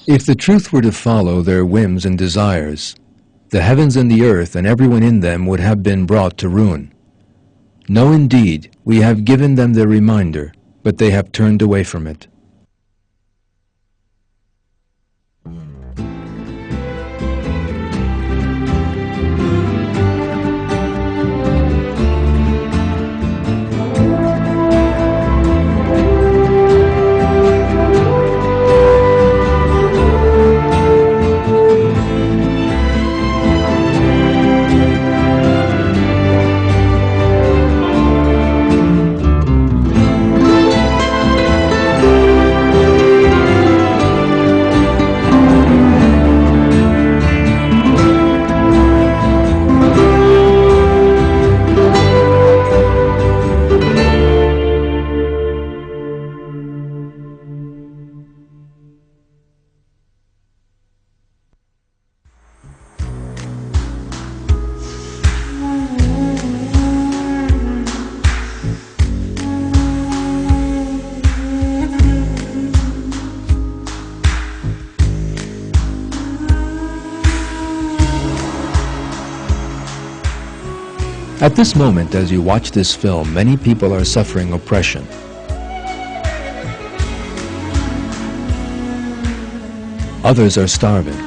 If the truth were to follow their whims and desires, the heavens and the earth and everyone in them would have been brought to ruin. No, indeed, we have given them their reminder, but they have turned away from it. At this moment, as you watch this film, many people are suffering oppression. Others are starving.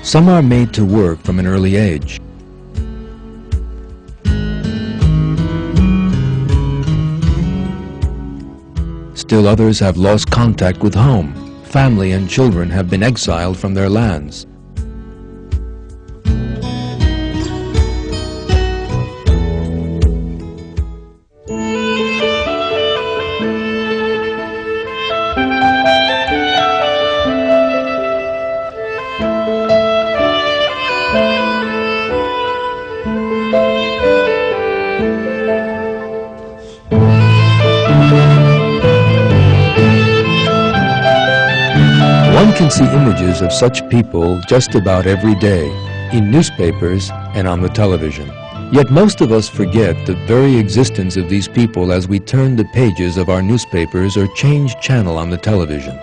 Some are made to work from an early age. Still others have lost contact with home. Family and children have been exiled from their lands. One can see images of such people just about every day, in newspapers and on the television. Yet most of us forget the very existence of these people as we turn the pages of our newspapers or change channel on the television.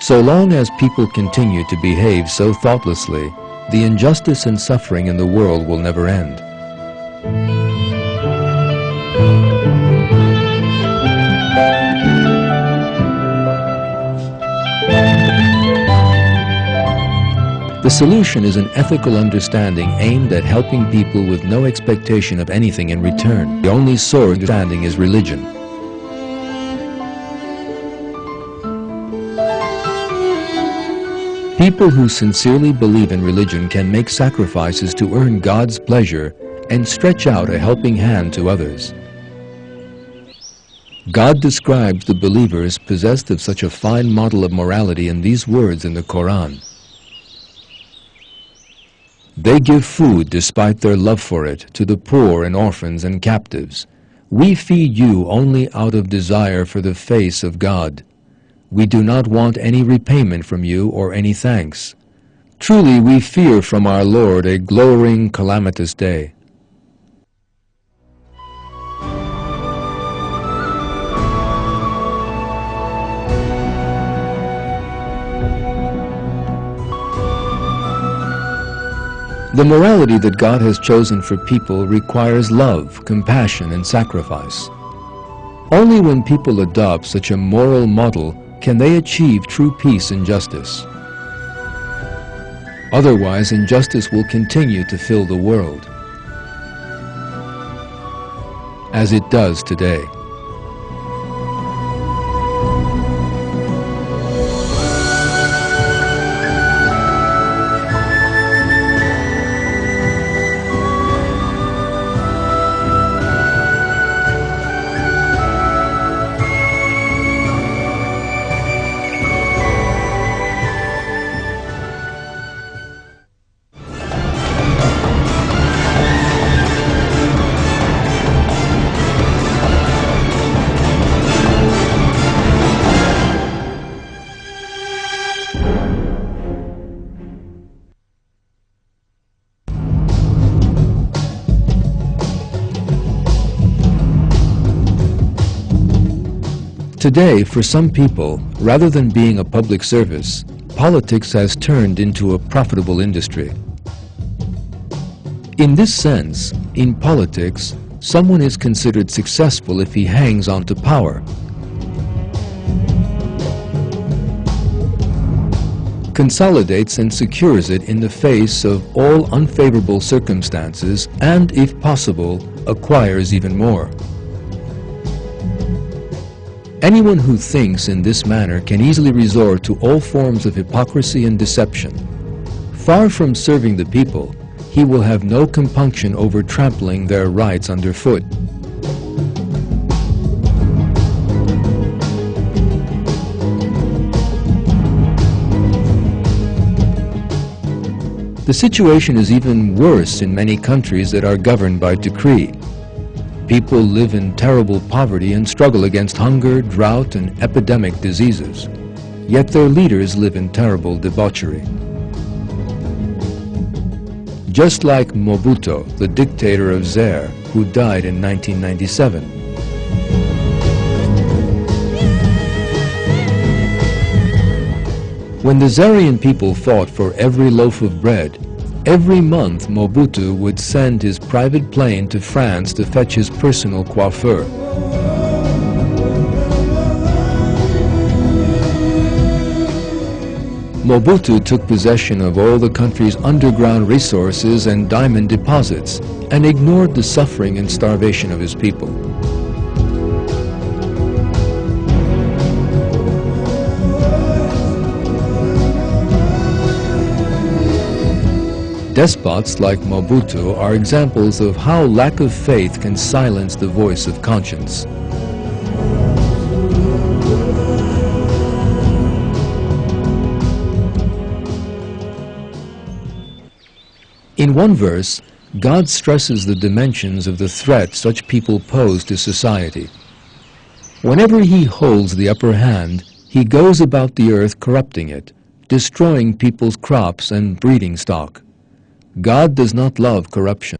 So long as people continue to behave so thoughtlessly, the injustice and suffering in the world will never end. The solution is an ethical understanding aimed at helping people with no expectation of anything in return. The only source of understanding is religion. People who sincerely believe in religion can make sacrifices to earn God's pleasure and stretch out a helping hand to others. God describes the believers possessed of such a fine model of morality in these words in the Quran. They give food despite their love for it to the poor and orphans and captives. We feed you only out of desire for the face of God. We do not want any repayment from you or any thanks. Truly we fear from our Lord a glowing, calamitous day. The morality that God has chosen for people requires love, compassion, and sacrifice. Only when people adopt such a moral model can they achieve true peace and justice. Otherwise, injustice will continue to fill the world, as it does today. Today, for some people, rather than being a public service, politics has turned into a profitable industry. In this sense, in politics, someone is considered successful if he hangs on to power, consolidates and secures it in the face of all unfavorable circumstances, and, if possible, acquires even more. Anyone who thinks in this manner can easily resort to all forms of hypocrisy and deception. Far from serving the people, he will have no compunction over trampling their rights underfoot. The situation is even worse in many countries that are governed by decree. People live in terrible poverty and struggle against hunger, drought, and epidemic diseases. Yet their leaders live in terrible debauchery. Just like Mobutu, the dictator of Zaire, who died in 1997. When the Zairean people fought for every loaf of bread, every month Mobutu would send his private plane to France to fetch his personal coiffeur. Mobutu took possession of all the country's underground resources and diamond deposits and ignored the suffering and starvation of his people. Despots like Mobutu are examples of how lack of faith can silence the voice of conscience. In one verse, God stresses the dimensions of the threat such people pose to society. Whenever he holds the upper hand, he goes about the earth corrupting it, destroying people's crops and breeding stock. God does not love corruption.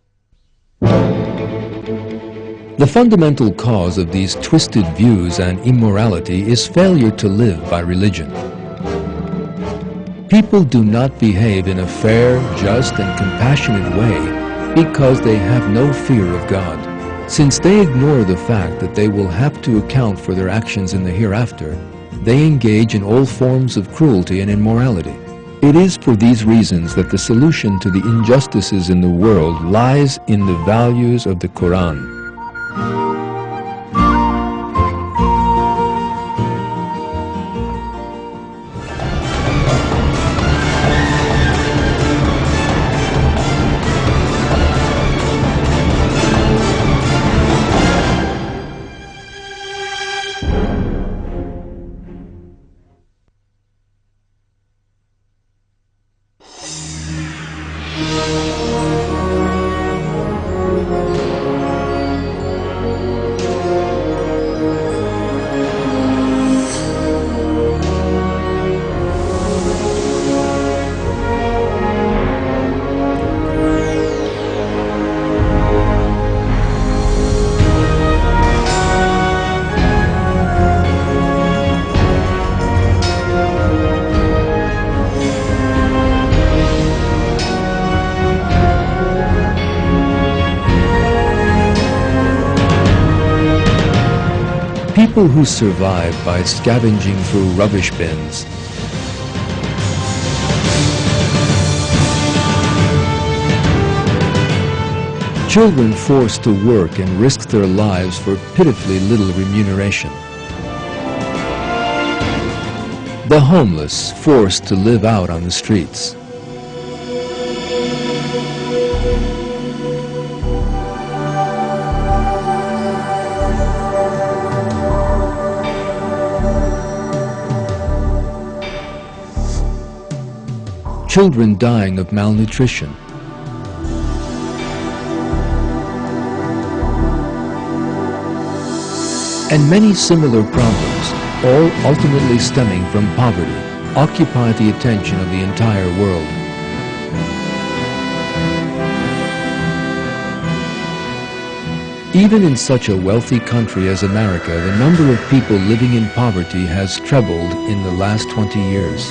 The fundamental cause of these twisted views and immorality is failure to live by religion. People do not behave in a fair, just, and compassionate way because they have no fear of God. Since they ignore the fact that they will have to account for their actions in the hereafter, they engage in all forms of cruelty and immorality. It is for these reasons that the solution to the injustices in the world lies in the values of the Quran. People who survive by scavenging through rubbish bins, children forced to work and risk their lives for pitifully little remuneration, the homeless forced to live out on the streets, children dying of malnutrition, and many similar problems, all ultimately stemming from poverty, occupy the attention of the entire world. Even in such a wealthy country as America, the number of people living in poverty has trebled in the last 20 years.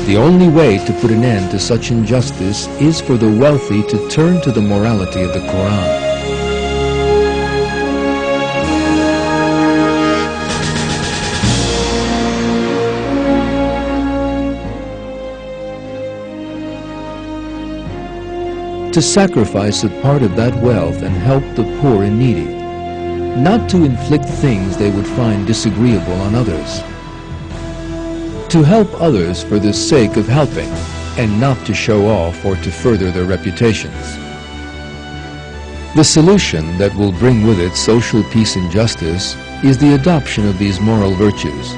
The only way to put an end to such injustice is for the wealthy to turn to the morality of the Quran. To sacrifice a part of that wealth and help the poor and needy, not to inflict things they would find disagreeable on others. To help others for the sake of helping, and not to show off or to further their reputations. The solution that will bring with it social peace and justice is the adoption of these moral virtues.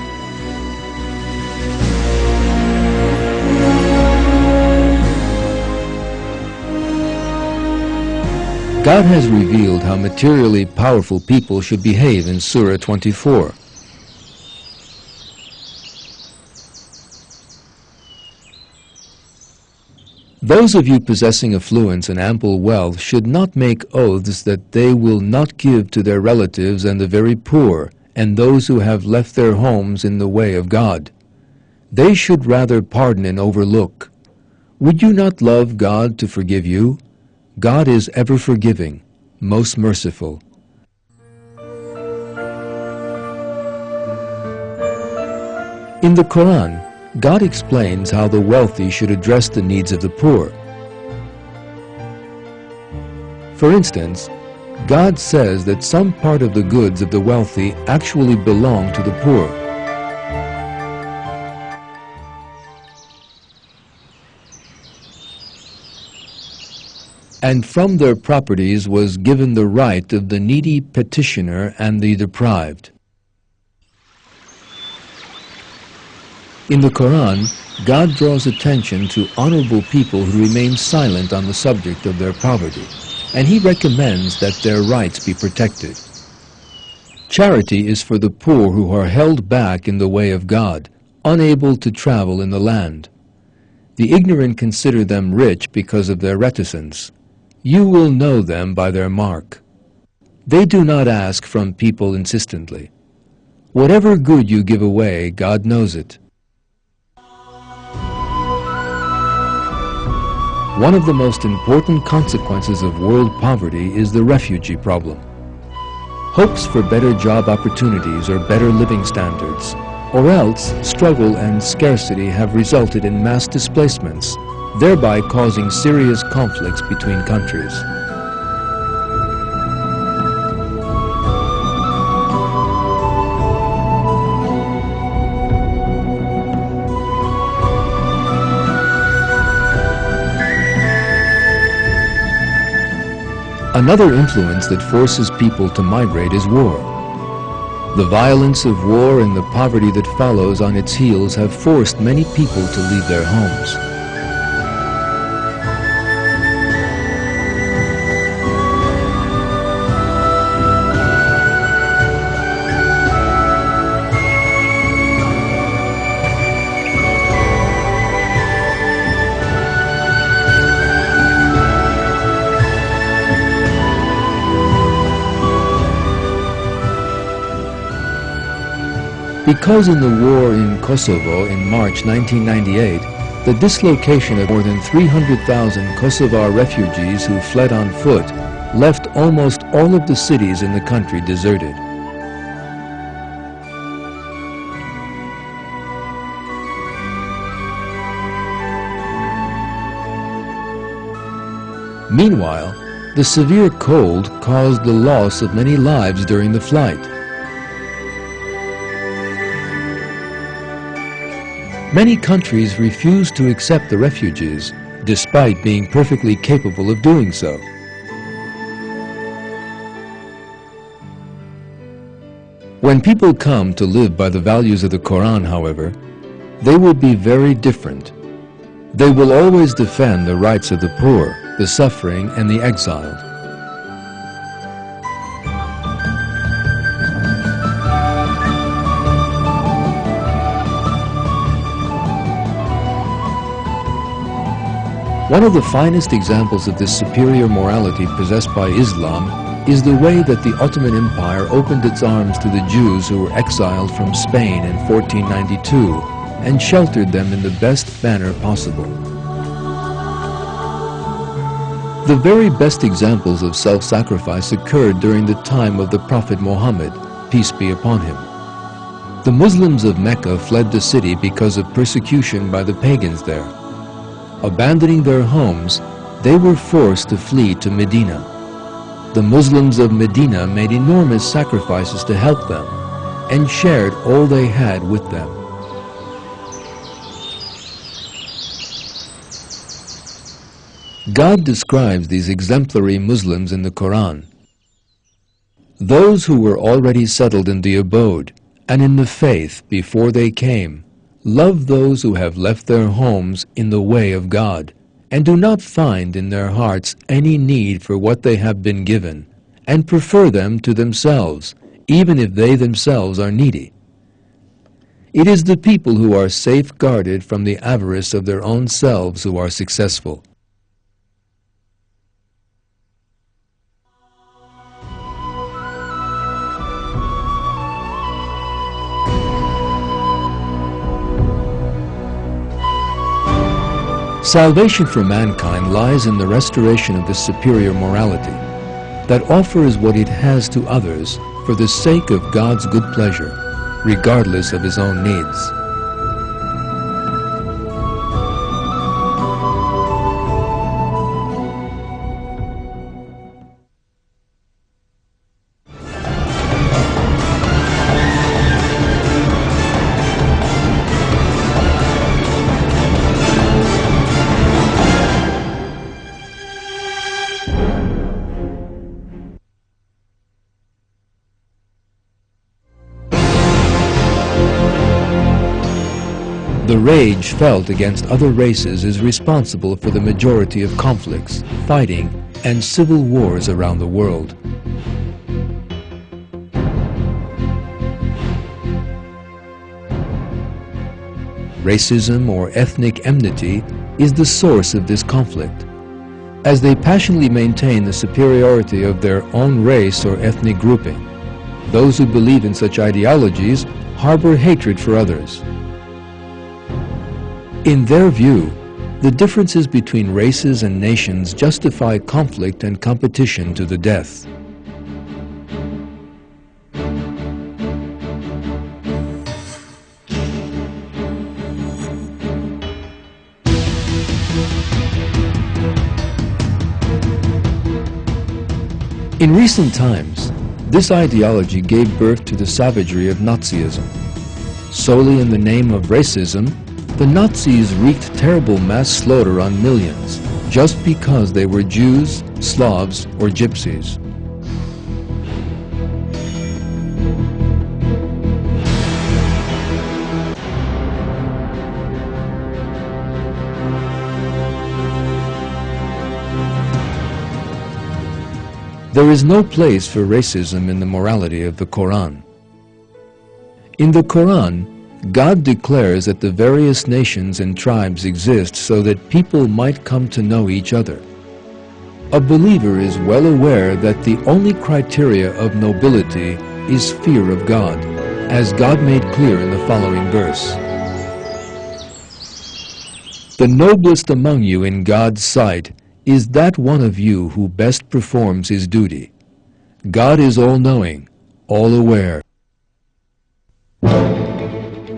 God has revealed how materially powerful people should behave in Surah 24. Those of you possessing affluence and ample wealth should not make oaths that they will not give to their relatives and the very poor, and those who have left their homes in the way of God. They should rather pardon and overlook. Would you not love God to forgive you? God is ever forgiving, most merciful. In the Quran, God explains how the wealthy should address the needs of the poor. For instance, God says that some part of the goods of the wealthy actually belong to the poor. And from their properties was given the right of the needy petitioner and the deprived. In the Quran, God draws attention to honorable people who remain silent on the subject of their poverty, and He recommends that their rights be protected. Charity is for the poor who are held back in the way of God, unable to travel in the land. The ignorant consider them rich because of their reticence. You will know them by their mark. They do not ask from people insistently. Whatever good you give away, God knows it. One of the most important consequences of world poverty is the refugee problem. Hopes for better job opportunities or better living standards, or else struggle and scarcity have resulted in mass displacements, thereby causing serious conflicts between countries. Another influence that forces people to migrate is war. The violence of war and the poverty that follows on its heels have forced many people to leave their homes. Because in the war in Kosovo in March 1998, the dislocation of more than 300,000 Kosovar refugees who fled on foot left almost all of the cities in the country deserted. Meanwhile, the severe cold caused the loss of many lives during the flight. Many countries refuse to accept the refugees, despite being perfectly capable of doing so. When people come to live by the values of the Quran, however, they will be very different. They will always defend the rights of the poor, the suffering, and the exiled. One of the finest examples of this superior morality possessed by Islam is the way that the Ottoman Empire opened its arms to the Jews who were exiled from Spain in 1492 and sheltered them in the best manner possible. The very best examples of self-sacrifice occurred during the time of the Prophet Muhammad, peace be upon him. The Muslims of Mecca fled the city because of persecution by the pagans there. Abandoning their homes, they were forced to flee to Medina. The Muslims of Medina made enormous sacrifices to help them and shared all they had with them. God describes these exemplary Muslims in the Quran. Those who were already settled in the abode and in the faith before they came love those who have left their homes in the way of God and do not find in their hearts any need for what they have been given and prefer them to themselves, even if they themselves are needy. It is the people who are safeguarded from the avarice of their own selves who are successful. Salvation for mankind lies in the restoration of this superior morality that offers what it has to others for the sake of God's good pleasure, regardless of his own needs. The rage felt against other races is responsible for the majority of conflicts, fighting, and civil wars around the world. Racism or ethnic enmity is the source of this conflict, as they passionately maintain the superiority of their own race or ethnic grouping. Those who believe in such ideologies harbor hatred for others. In their view, the differences between races and nations justify conflict and competition to the death. In recent times, this ideology gave birth to the savagery of Nazism. Solely in the name of racism, the Nazis wreaked terrible mass slaughter on millions just because they were Jews, Slavs, or Gypsies. There is no place for racism in the morality of the Quran. In the Quran, God declares that the various nations and tribes exist so that people might come to know each other. A believer is well aware that the only criteria of nobility is fear of God, as God made clear in the following verse. The noblest among you in God's sight is that one of you who best performs his duty. God is all-knowing, all-aware.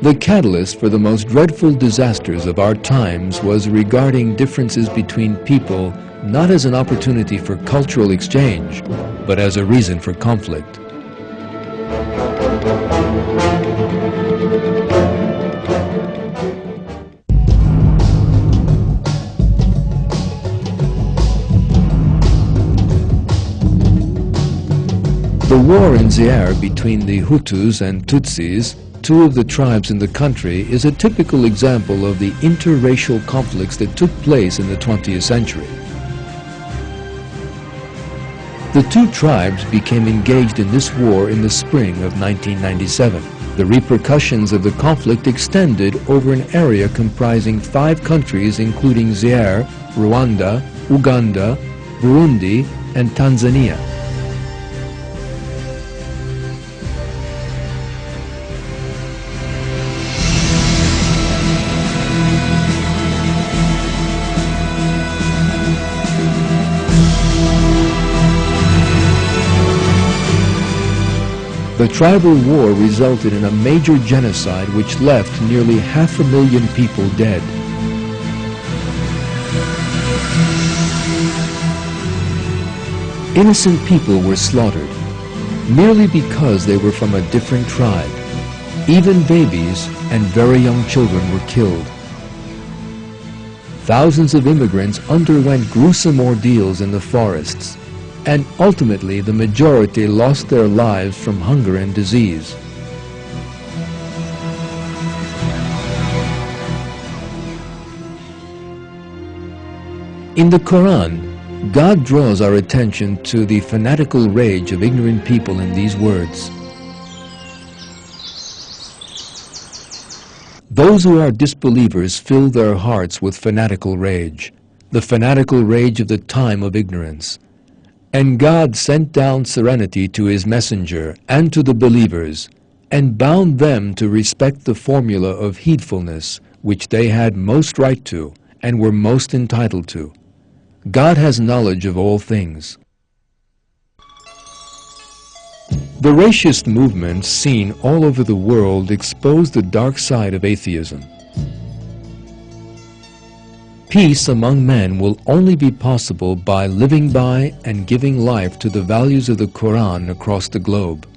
The catalyst for the most dreadful disasters of our times was regarding differences between people not as an opportunity for cultural exchange, but as a reason for conflict. The war in Zaire between the Hutus and Tutsis, two of the tribes in the country, is a typical example of the interracial conflicts that took place in the 20th century. The two tribes became engaged in this war in the spring of 1997. The repercussions of the conflict extended over an area comprising 5 countries including Zaire, Rwanda, Uganda, Burundi, and Tanzania. The tribal war resulted in a major genocide which left nearly 500,000 people dead. Innocent people were slaughtered merely because they were from a different tribe. Even babies and very young children were killed. Thousands of immigrants underwent gruesome ordeals in the forests, and ultimately the majority lost their lives from hunger and disease. In the Quran, God draws our attention to the fanatical rage of ignorant people in these words. Those who are disbelievers fill their hearts with fanatical rage, the fanatical rage of the time of ignorance. And God sent down serenity to His messenger and to the believers, and bound them to respect the formula of heedfulness which they had most right to and were most entitled to. God has knowledge of all things. The racist movements seen all over the world expose the dark side of atheism. Peace among men will only be possible by living by and giving life to the values of the Quran across the globe.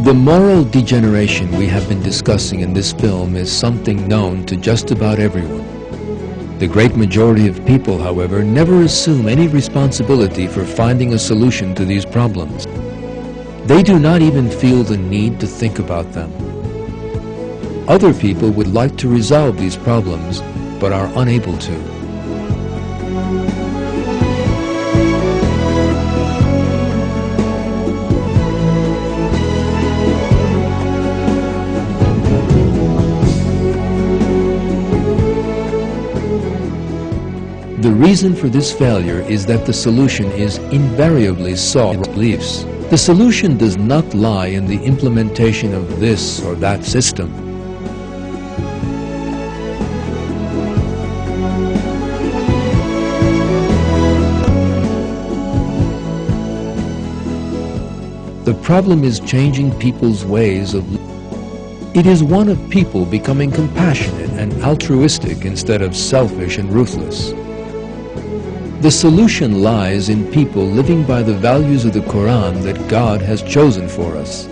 The moral degeneration we have been discussing in this film is something known to just about everyone. The great majority of people, however, never assume any responsibility for finding a solution to these problems. They do not even feel the need to think about them. Other people would like to resolve these problems, but are unable to. The reason for this failure is that the solution is invariably sought in beliefs. The solution does not lie in the implementation of this or that system. The problem is changing people's ways of living. It is one of people becoming compassionate and altruistic instead of selfish and ruthless. The solution lies in people living by the values of the Quran that God has chosen for us.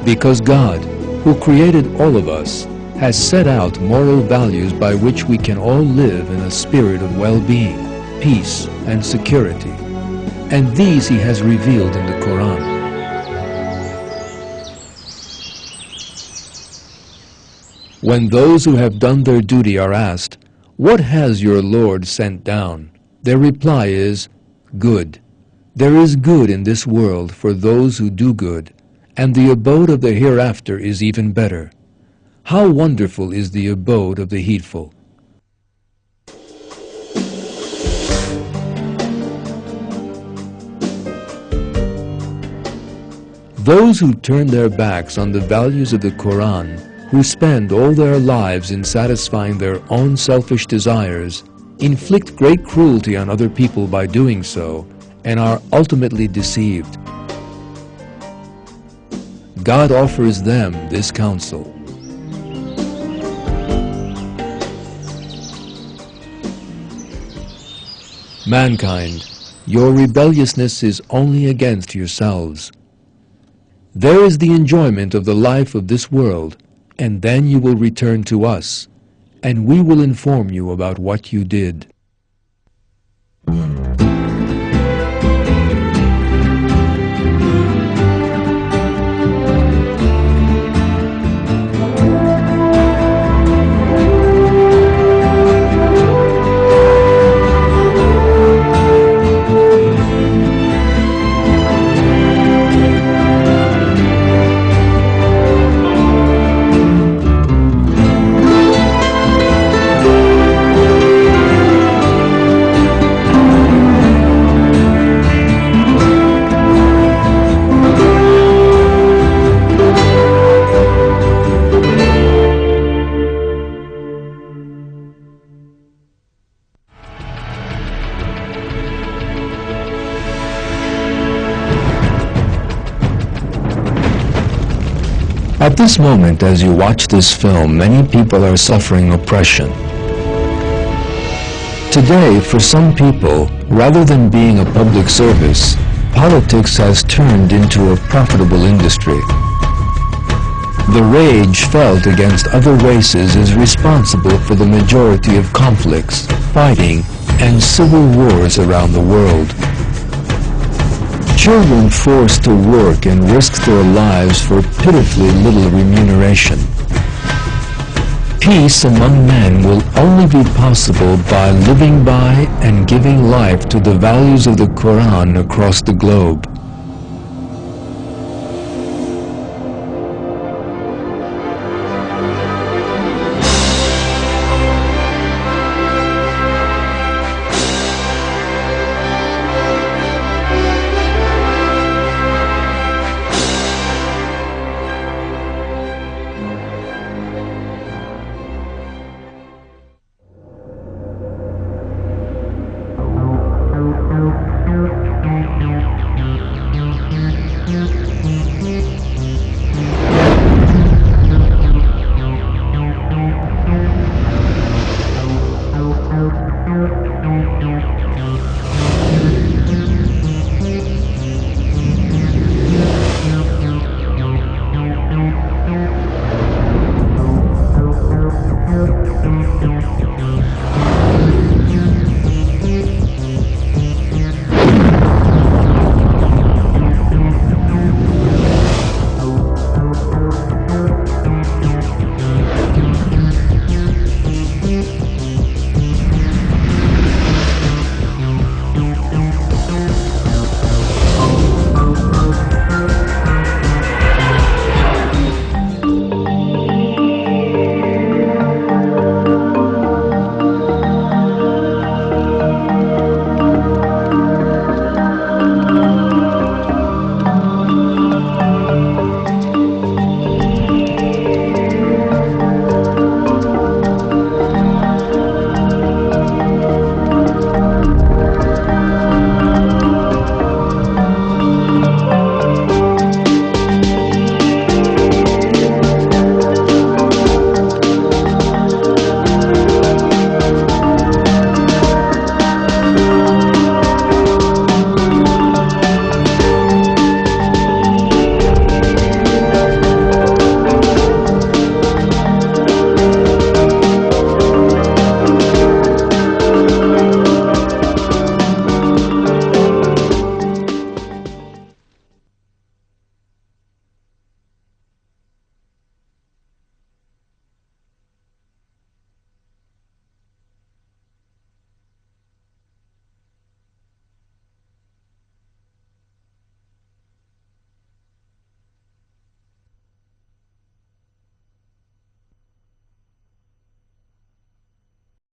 Because God, who created all of us, has set out moral values by which we can all live in a spirit of well-being, peace, and security. And these He has revealed in the Quran. When those who have done their duty are asked, "What has your Lord sent down?" their reply is, "Good. There is good in this world for those who do good, and the abode of the hereafter is even better. How wonderful is the abode of the heedful." Those who turn their backs on the values of the Quran, who spend all their lives in satisfying their own selfish desires, inflict great cruelty on other people by doing so, and are ultimately deceived. God offers them this counsel. Mankind, your rebelliousness is only against yourselves. There is the enjoyment of the life of this world, and then you will return to us, and we will inform you about what you did. At this moment, as you watch this film, many people are suffering oppression. Today, for some people, rather than being a public service, politics has turned into a profitable industry. The rage felt against other races is responsible for the majority of conflicts, fighting, and civil wars around the world. Children forced to work and risk their lives for pitifully little remuneration. Peace among men will only be possible by living by and giving life to the values of the Quran across the globe.